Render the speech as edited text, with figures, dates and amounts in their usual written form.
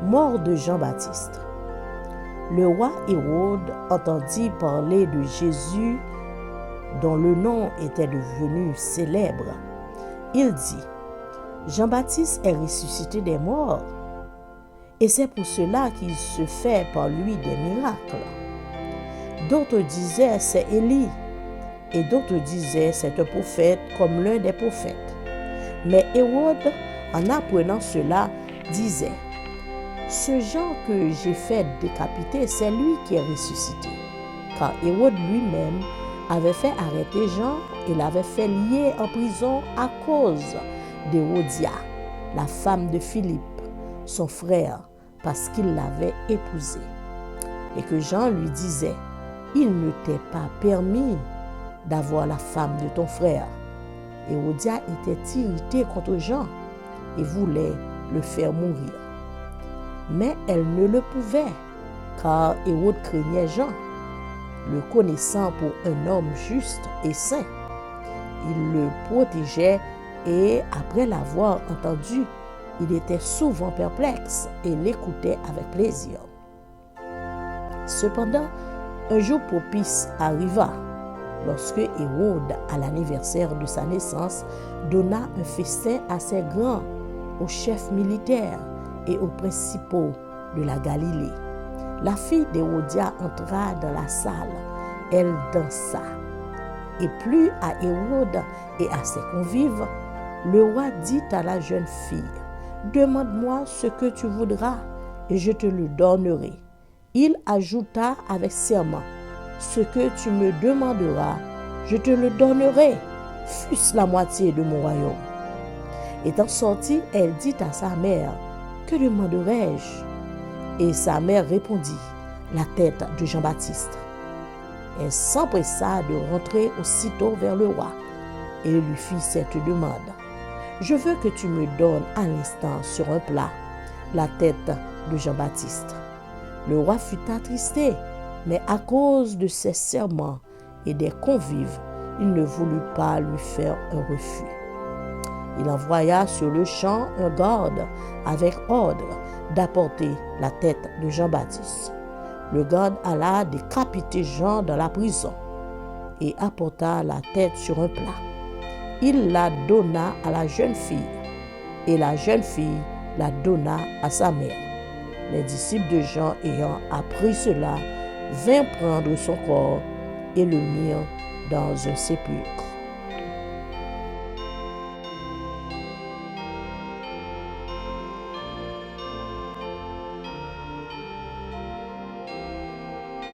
Mort de Jean-Baptiste. Le roi Hérode entendit parler de Jésus dont le nom était devenu célèbre. Il dit, Jean-Baptiste est ressuscité des morts, et c'est pour cela qu'il se fait par lui des miracles. D'autres disaient, c'est Élie, et d'autres disaient, c'est un prophète comme l'un des prophètes. Mais Hérode, en apprenant cela, disait, ce Jean que j'ai fait décapiter, c'est lui qui est ressuscité. Car Hérode lui-même avait fait arrêter Jean et l'avait fait lier en prison à cause d'Hérodia, la femme de Philippe, son frère, parce qu'il l'avait épousée. Et que Jean lui disait, il ne t'est pas permis d'avoir la femme de ton frère. Hérodia était irritée contre Jean et voulait le faire mourir. Mais elle ne le pouvait, car Hérode craignait Jean, le connaissant pour un homme juste et saint. Il le protégeait et, après l'avoir entendu, il était souvent perplexe et l'écoutait avec plaisir. Cependant, un jour propice arriva, lorsque Hérode, à l'anniversaire de sa naissance, donna un festin assez grand aux chefs militaires et aux principaux de la Galilée. La fille d'Hérodia entra dans la salle, elle dansa. Et plut à Hérode et à ses convives. Le roi dit à la jeune fille, « Demande-moi ce que tu voudras, et je te le donnerai. » Il ajouta avec serment, « Ce que tu me demanderas, je te le donnerai, fût-ce la moitié de mon royaume. » Étant sortie, elle dit à sa mère, « Que demanderai-je » Et sa mère répondit, « La tête de Jean-Baptiste. » Elle s'empressa de rentrer aussitôt vers le roi et lui fit cette demande. « Je veux que tu me donnes à l'instant sur un plat la tête de Jean-Baptiste. » Le roi fut attristé, mais à cause de ses serments et des convives, il ne voulut pas lui faire un refus. Il envoya sur le champ un garde avec ordre d'apporter la tête de Jean-Baptiste. Le garde alla décapiter Jean dans la prison et apporta la tête sur un plat. Il la donna à la jeune fille et la jeune fille la donna à sa mère. Les disciples de Jean ayant appris cela vinrent prendre son corps et le mirent dans un sépulcre.